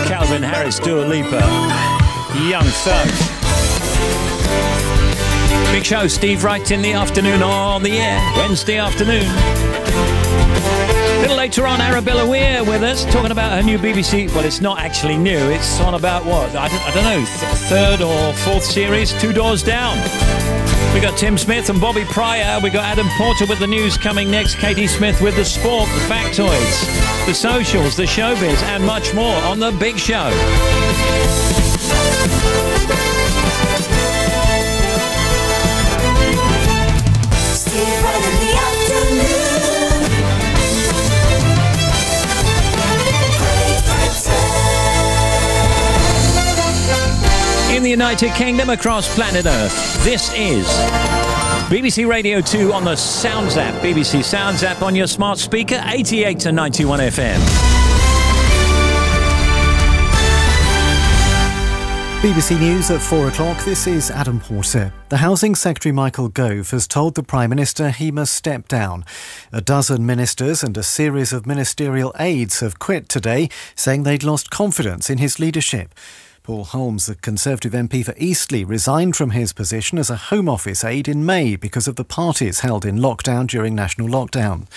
Calvin Harris, Dua Lipa, Young Thug. Big show, Steve Wright in the afternoon on the air, Wednesday afternoon. A little later on, Arabella Weir with us, talking about her new BBC. Well, it's not actually new. It's on about what? I don't know, third or fourth series, Two Doors Down. We got Tim Smith and Bobby Pryor. We got Adam Porter with the news coming next. Katie Smith with the sport, the factoids, the socials, the showbiz, and much more on The Big Show. In the United Kingdom, across planet Earth, this is BBC Radio 2 on the Sounds app. BBC Sounds app on your smart speaker, 88 to 91 FM. BBC News at 4 o'clock. This is Adam Porter. The Housing Secretary Michael Gove has told the Prime Minister he must step down. A dozen ministers and a series of ministerial aides have quit today, saying they'd lost confidence in his leadership. Paul Holmes, the Conservative MP for Eastleigh, resigned from his position as a Home Office aide in May because of the parties held in lockdown during national lockdown.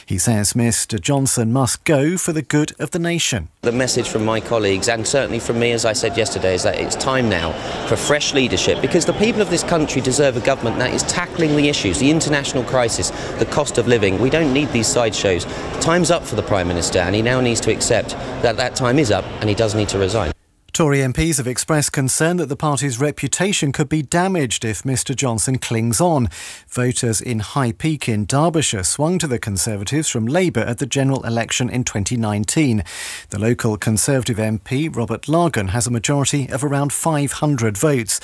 He says Mr Johnson must go for the good of the nation. The message from my colleagues, and certainly from me, as I said yesterday, is that it's time now for fresh leadership, because the people of this country deserve a government that is tackling the issues, the international crisis, the cost of living. We don't need these sideshows. Time's up for the Prime Minister, and he now needs to accept that that time is up and he does need to resign. Tory MPs have expressed concern that the party's reputation could be damaged if Mr Johnson clings on. Voters in High Peak in Derbyshire swung to the Conservatives from Labour at the general election in 2019. The local Conservative MP, Robert Largan, has a majority of around 500 votes.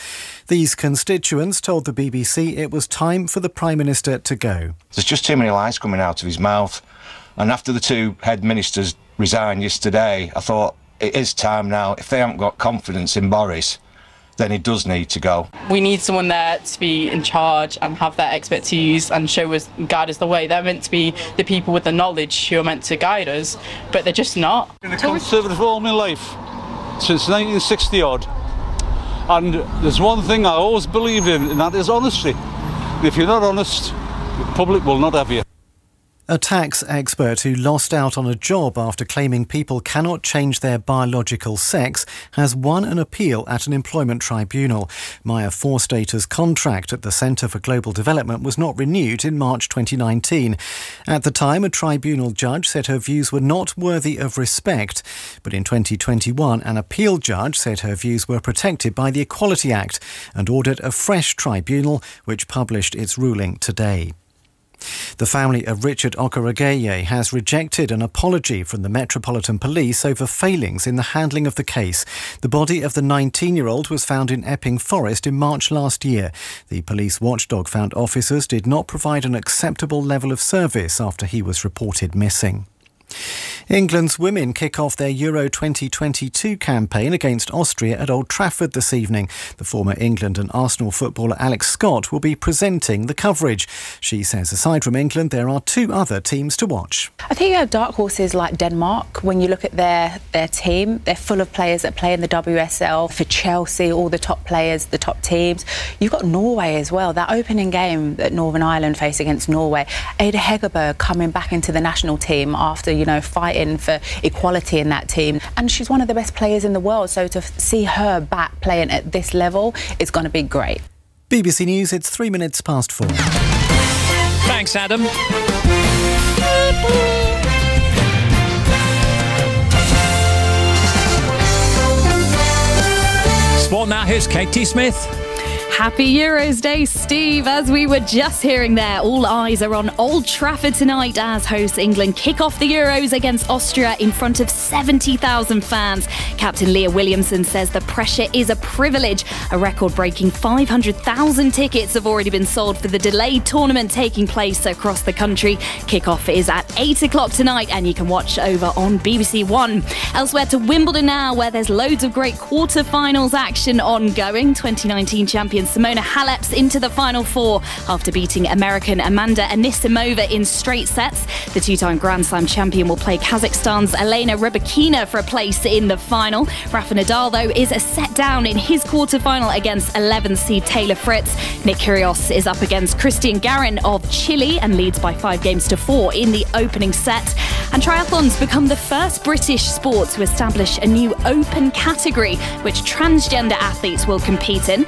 These constituents told the BBC it was time for the Prime Minister to go. There's just too many lies coming out of his mouth. And after the two head ministers resigned yesterday, I thought, it is time now. If they haven't got confidence in Boris, then he does need to go. We need someone there to be in charge and have that expertise and show us, guide us the way. They're meant to be the people with the knowledge who are meant to guide us, but they're just not. I've been a Conservative all my life, since 1960 odd. And there's one thing I always believed in, and that is honesty. And if you're not honest, the public will not have you. A tax expert who lost out on a job after claiming people cannot change their biological sex has won an appeal at an employment tribunal. Maya Forstater's contract at the Centre for Global Development was not renewed in March 2019. At the time, a tribunal judge said her views were not worthy of respect. But in 2021, an appeal judge said her views were protected by the Equality Act and ordered a fresh tribunal, which published its ruling today. The family of Richard Okorogeye has rejected an apology from the Metropolitan Police over failings in the handling of the case. The body of the 19-year-old was found in Epping Forest in March last year. The police watchdog found officers did not provide an acceptable level of service after he was reported missing. England's women kick off their Euro 2022 campaign against Austria at Old Trafford this evening. The former England and Arsenal footballer Alex Scott will be presenting the coverage. She says aside from England, there are two other teams to watch. I think you have dark horses like Denmark. When you look at their team, they're full of players that play in the WSL. For Chelsea, all the top players, the top teams. You've got Norway as well. That opening game that Northern Ireland face against Norway, Ada Hegerberg coming back into the national team after, fighting for equality in that team. And she's one of the best players in the world, so to see her back playing at this level is going to be great. BBC News, it's 3 minutes past 4. Thanks, Adam. Sport now, here's Katie Smith. Happy Euros Day, Steve. As we were just hearing there, all eyes are on Old Trafford tonight as hosts England kick off the Euros against Austria in front of 70,000 fans. Captain Leah Williamson says the pressure is a privilege. A record-breaking 500,000 tickets have already been sold for the delayed tournament taking place across the country. Kick-off is at 8 o'clock tonight and you can watch over on BBC One. Elsewhere to Wimbledon now, where there's loads of great quarter-finals action ongoing. 2019 champions Simona Halep's into the Final Four after beating American Amanda Anisimova in straight sets. The two-time Grand Slam champion will play Kazakhstan's Elena Rybakina for a place in the final. Rafa Nadal, though, is a set down in his quarter-final against 11th seed Taylor Fritz. Nick Kyrgios is up against Christian Garin of Chile and leads by 5-4 in the opening set. And triathlon's become the first British sport to establish a new open category which transgender athletes will compete in.